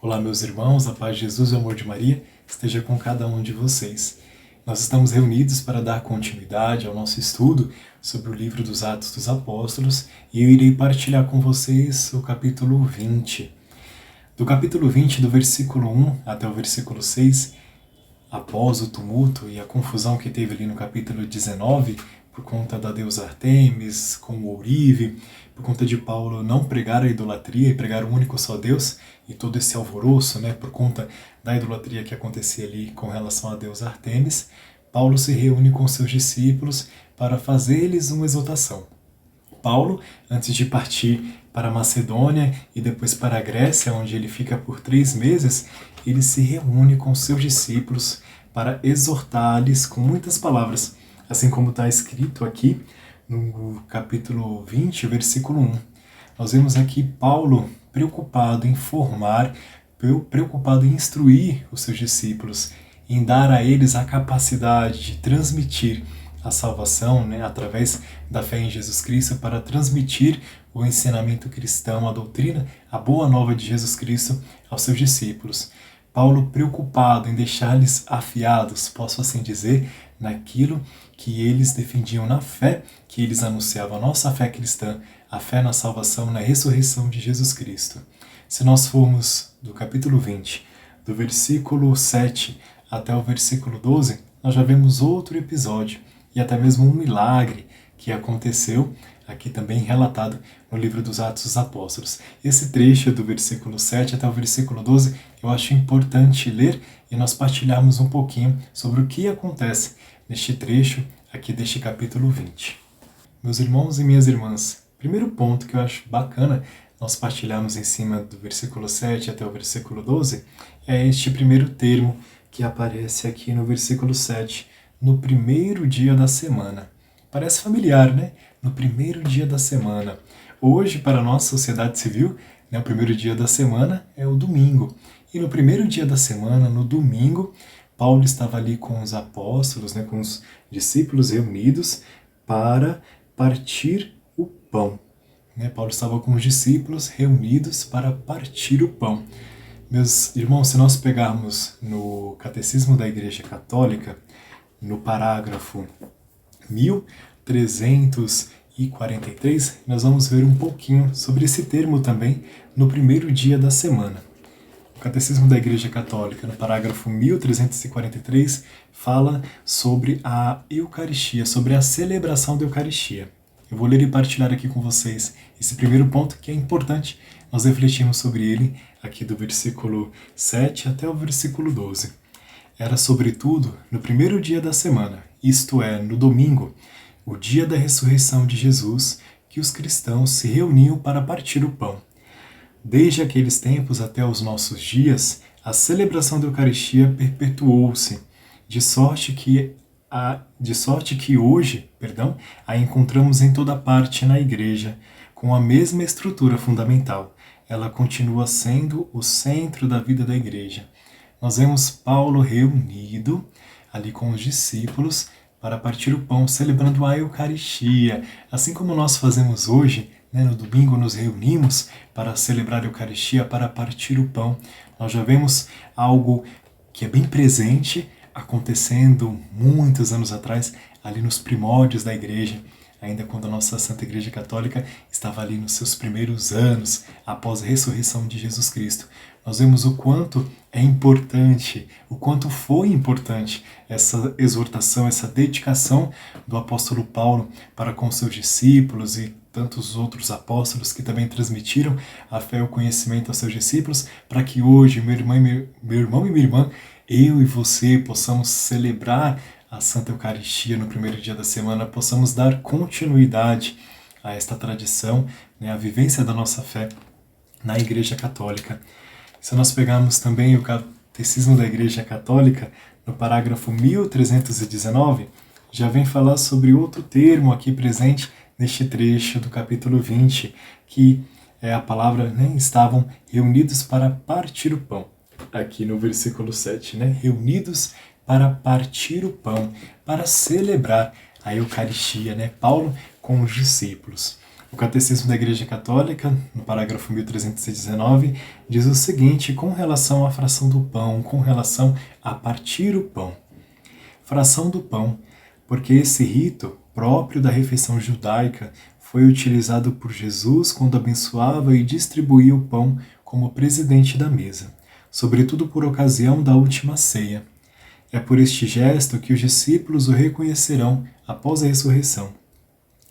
Olá, meus irmãos, a paz de Jesus e o amor de Maria esteja com cada um de vocês. Nós estamos reunidos para dar continuidade ao nosso estudo sobre o livro dos Atos dos Apóstolos e eu irei partilhar com vocês o capítulo 20. Do capítulo 20, do versículo 1 até o versículo 6, após o tumulto e a confusão que teve ali no capítulo 19, por conta da deusa Artemis, com o ourive, por conta de Paulo não pregar a idolatria e pregar um único só Deus, e todo esse alvoroço, por conta da idolatria que acontecia ali com relação à deusa Artemis, Paulo se reúne com seus discípulos para fazer-lhes uma exortação. Paulo, antes de partir para a Macedônia e depois para a Grécia, onde ele fica por 3 meses, ele se reúne com seus discípulos para exortar-lhes com muitas palavras, assim como está escrito aqui no capítulo 20, versículo 1. Nós vemos aqui Paulo preocupado em formar, preocupado em instruir os seus discípulos, em dar a eles a capacidade de transmitir a salvação, através da fé em Jesus Cristo, para transmitir o ensinamento cristão, a doutrina, a boa nova de Jesus Cristo aos seus discípulos. Paulo preocupado em deixar-lhes afiados, posso assim dizer, naquilo que eles defendiam na fé, que eles anunciavam a nossa fé cristã, a fé na salvação, na ressurreição de Jesus Cristo. Se nós formos do capítulo 20, do versículo 7 até o versículo 12, nós já vemos outro episódio e até mesmo um milagre que aconteceu, aqui também relatado no livro dos Atos dos Apóstolos. Esse trecho do versículo 7 até o versículo 12 eu acho importante ler e nós partilharmos um pouquinho sobre o que acontece neste trecho aqui deste capítulo 20. Meus irmãos e minhas irmãs, primeiro ponto que eu acho bacana nós partilharmos em cima do versículo 7 até o versículo 12 é este primeiro termo que aparece aqui no versículo 7, no primeiro dia da semana. Parece familiar, né? No primeiro dia da semana. Hoje, para a nossa sociedade civil, o primeiro dia da semana é o domingo. E no primeiro dia da semana, no domingo, Paulo estava ali com os apóstolos, com os discípulos reunidos para partir o pão. Paulo estava com os discípulos reunidos para partir o pão. Meus irmãos, se nós pegarmos no Catecismo da Igreja Católica, no parágrafo 1343, nós vamos ver um pouquinho sobre esse termo também no primeiro dia da semana. O Catecismo da Igreja Católica, no parágrafo 1343, fala sobre a Eucaristia, sobre a celebração da Eucaristia. Eu vou ler e partilhar aqui com vocês esse primeiro ponto que é importante nós refletirmos sobre ele aqui do versículo 7 até o versículo 12. Era sobretudo no primeiro dia da semana, isto é, no domingo, o dia da ressurreição de Jesus, que os cristãos se reuniam para partir o pão. Desde aqueles tempos até os nossos dias, a celebração da Eucaristia perpetuou-se, de sorte que hoje, a encontramos em toda parte na Igreja, com a mesma estrutura fundamental. Ela continua sendo o centro da vida da Igreja. Nós vemos Paulo reunido ali com os discípulos para partir o pão, celebrando a Eucaristia. Assim como nós fazemos hoje, no domingo nos reunimos para celebrar a Eucaristia, para partir o pão. Nós já vemos algo que é bem presente, acontecendo muitos anos atrás, ali nos primórdios da Igreja, ainda quando a nossa Santa Igreja Católica estava ali nos seus primeiros anos, após a ressurreição de Jesus Cristo. Nós vemos o quanto é importante, o quanto foi importante essa exortação, essa dedicação do apóstolo Paulo para com seus discípulos e tantos outros apóstolos que também transmitiram a fé e o conhecimento aos seus discípulos, para que hoje, meu irmão e minha irmã, eu e você possamos celebrar a Santa Eucaristia no primeiro dia da semana, possamos dar continuidade a esta tradição, a vivência da nossa fé na Igreja Católica. Se nós pegarmos também o Catecismo da Igreja Católica, no parágrafo 1319, já vem falar sobre outro termo aqui presente neste trecho do capítulo 20, que é a palavra, estavam reunidos para partir o pão. Aqui no versículo 7, reunidos para partir o pão, para celebrar a Eucaristia, Paulo com os discípulos. O Catecismo da Igreja Católica, no parágrafo 1319, diz o seguinte com relação à fração do pão, com relação a partir o pão. Fração do pão, porque esse rito, próprio da refeição judaica, foi utilizado por Jesus quando abençoava e distribuía o pão como presidente da mesa, sobretudo por ocasião da última ceia. É por este gesto que os discípulos o reconhecerão após a ressurreição.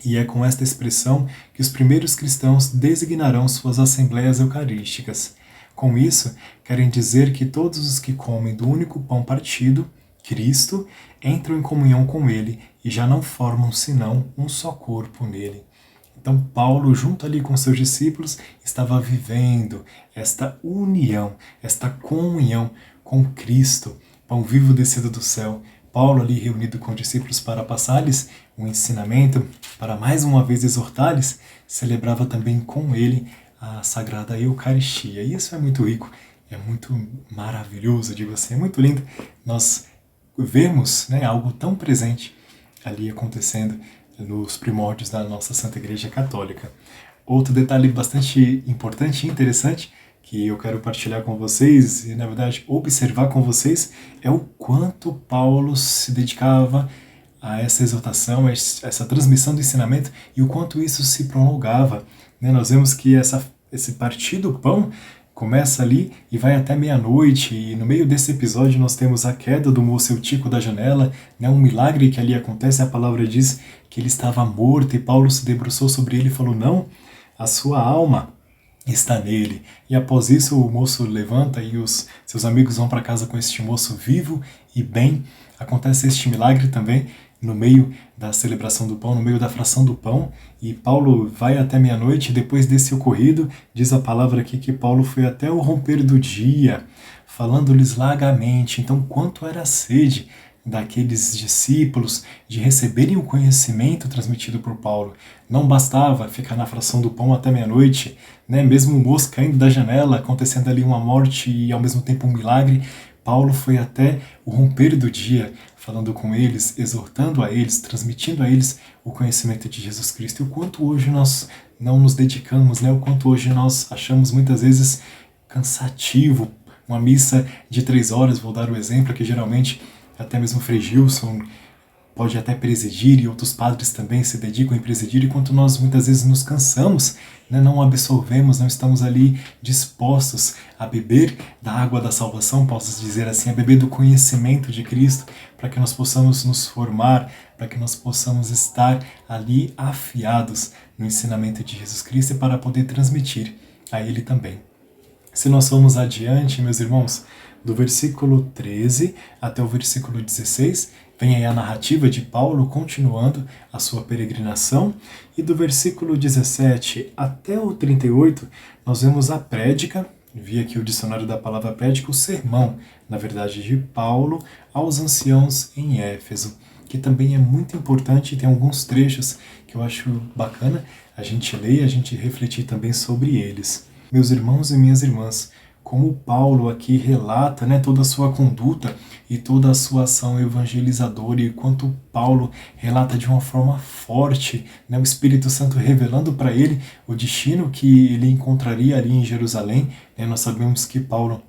E é com esta expressão que os primeiros cristãos designarão suas assembleias eucarísticas. Com isso, querem dizer que todos os que comem do único pão partido, Cristo, entram em comunhão com ele e já não formam senão um só corpo nele. Então Paulo, junto ali com seus discípulos, estava vivendo esta união, esta comunhão com Cristo, pão vivo descido do céu. Paulo ali reunido com os discípulos para passar-lhes um ensinamento, para mais uma vez exortar-lhes, celebrava também com ele a Sagrada Eucaristia. E isso é muito rico, é muito maravilhoso, digo assim, é muito lindo nós vemos, né, algo tão presente ali acontecendo nos primórdios da nossa Santa Igreja Católica. Outro detalhe bastante importante e interessante que eu quero partilhar com vocês e, na verdade, observar com vocês é o quanto Paulo se dedicava a essa exortação, a essa transmissão do ensinamento e o quanto isso se prolongava. Nós vemos que esse partir do pão começa ali e vai até meia-noite, e no meio desse episódio nós temos a queda do moço Eutico da janela, um milagre que ali acontece. A palavra diz que ele estava morto e Paulo se debruçou sobre ele e falou: não, a sua alma está nele. E após isso o moço levanta e os seus amigos vão para casa com este moço vivo e bem. Acontece este milagre também no meio da celebração do pão, no meio da fração do pão, e Paulo vai até meia-noite. Depois desse ocorrido, diz a palavra aqui que Paulo foi até o romper do dia, falando-lhes largamente. Então, quanto era a sede daqueles discípulos de receberem o conhecimento transmitido por Paulo. Não bastava ficar na fração do pão até meia-noite, mesmo o moço caindo da janela, acontecendo ali uma morte e ao mesmo tempo um milagre. Paulo foi até o romper do dia, falando com eles, exortando a eles, transmitindo a eles o conhecimento de Jesus Cristo. E o quanto hoje nós não nos dedicamos, o quanto hoje nós achamos muitas vezes cansativo uma missa de 3 horas. Vou dar o exemplo que geralmente até mesmo Frei Gilson pode até presidir e outros padres também se dedicam em presidir, enquanto nós muitas vezes nos cansamos, não absolvemos, não estamos ali dispostos a beber da água da salvação, posso dizer assim, a beber do conhecimento de Cristo, para que nós possamos nos formar, para que nós possamos estar ali afiados no ensinamento de Jesus Cristo e para poder transmitir a Ele também. Se nós formos adiante, meus irmãos, do versículo 13 até o versículo 16, vem aí a narrativa de Paulo continuando a sua peregrinação, e do versículo 17 até o 38, nós vemos a prédica, vi aqui o dicionário da palavra prédica, o sermão, na verdade, de Paulo aos anciãos em Éfeso, que também é muito importante, tem alguns trechos que eu acho bacana a gente ler e a gente refletir também sobre eles. Meus irmãos e minhas irmãs, como Paulo aqui relata toda a sua conduta e toda a sua ação evangelizadora, e quanto Paulo relata de uma forma forte, o Espírito Santo revelando para ele o destino que ele encontraria ali em Jerusalém. Nós sabemos que Paulo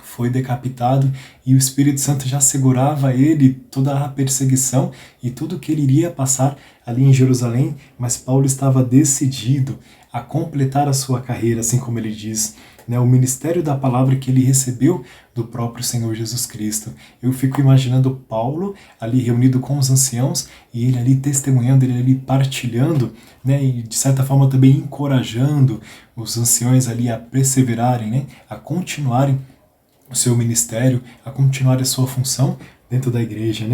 foi decapitado e o Espírito Santo já segurava ele toda a perseguição e tudo que ele iria passar ali em Jerusalém, mas Paulo estava decidido a completar a sua carreira, assim como ele diz, o ministério da palavra que ele recebeu do próprio Senhor Jesus Cristo. Eu fico imaginando Paulo ali reunido com os anciãos e ele ali testemunhando, ele ali partilhando, e de certa forma também encorajando os anciões ali a perseverarem, a continuarem o seu ministério, a continuar a sua função dentro da igreja.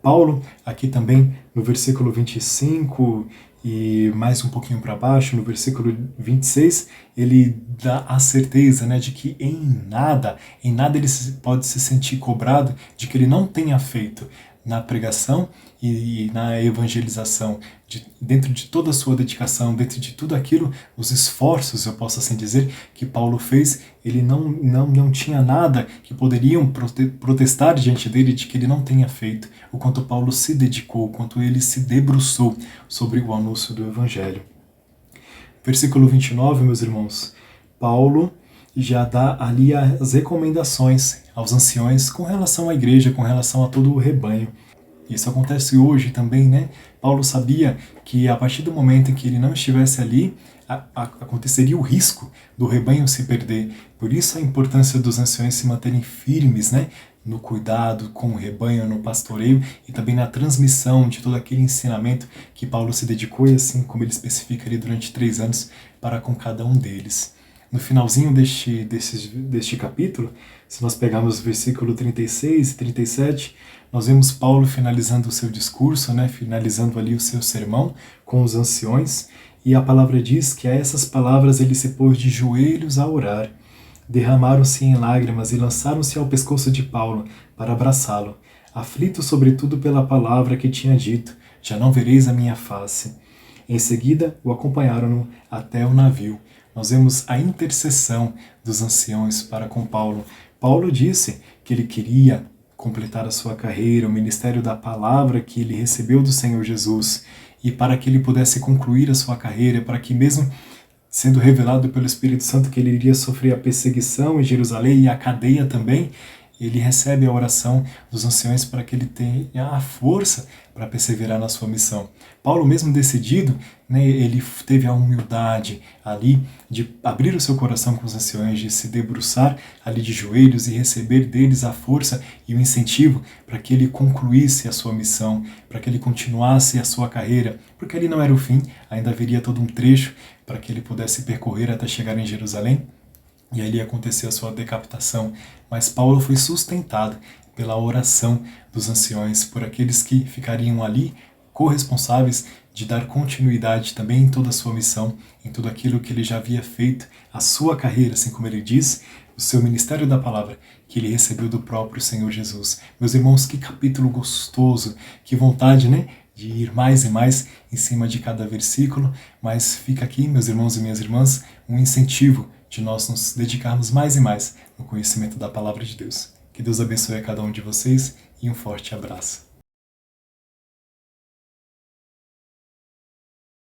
Paulo, aqui também no versículo 25 e mais um pouquinho para baixo, no versículo 26, ele dá a certeza de que em nada ele pode se sentir cobrado de que ele não tenha feito na pregação e na evangelização, dentro de toda a sua dedicação, dentro de tudo aquilo, os esforços, eu posso assim dizer, que Paulo fez, ele não tinha nada que poderiam protestar diante dele de que ele não tenha feito, o quanto Paulo se dedicou, o quanto ele se debruçou sobre o anúncio do Evangelho. Versículo 29, meus irmãos, Paulo já dá ali as recomendações aos anciões com relação à igreja, com relação a todo o rebanho. Isso acontece hoje também, né? Paulo sabia que a partir do momento em que ele não estivesse ali, aconteceria o risco do rebanho se perder. Por isso a importância dos anciões se manterem firmes, né? No cuidado com o rebanho, no pastoreio e também na transmissão de todo aquele ensinamento que Paulo se dedicou e assim como ele especifica ali durante 3 anos para com cada um deles. No finalzinho deste capítulo, se nós pegarmos o versículo 36 e 37, nós vemos Paulo finalizando o seu discurso, né, finalizando ali o seu sermão com os anciões, e a palavra diz que a essas palavras ele se pôs de joelhos a orar. Derramaram-se em lágrimas e lançaram-se ao pescoço de Paulo para abraçá-lo, aflito sobretudo pela palavra que tinha dito: já não vereis a minha face. Em seguida, o acompanharam até o navio. Nós vemos a intercessão dos anciões para com Paulo. Paulo disse que ele queria completar a sua carreira, o ministério da palavra que ele recebeu do Senhor Jesus, e para que ele pudesse concluir a sua carreira, para que mesmo sendo revelado pelo Espírito Santo que ele iria sofrer a perseguição em Jerusalém e a cadeia também, ele recebe a oração dos anciões para que ele tenha a força para perseverar na sua missão. Paulo, mesmo decidido, né, ele teve a humildade ali de abrir o seu coração com os anciões, de se debruçar ali de joelhos e receber deles a força e o incentivo para que ele concluísse a sua missão, para que ele continuasse a sua carreira, porque ali não era o fim, ainda haveria todo um trecho para que ele pudesse percorrer até chegar em Jerusalém. E ali aconteceu a sua decapitação, mas Paulo foi sustentado pela oração dos anciões, por aqueles que ficariam ali corresponsáveis de dar continuidade também em toda a sua missão, em tudo aquilo que ele já havia feito, a sua carreira, assim como ele diz, o seu ministério da palavra, que ele recebeu do próprio Senhor Jesus. Meus irmãos, que capítulo gostoso, que vontade, né? De ir mais e mais em cima de cada versículo, mas fica aqui, meus irmãos e minhas irmãs, um incentivo de nós nos dedicarmos mais e mais no conhecimento da palavra de Deus. Que Deus abençoe a cada um de vocês e um forte abraço.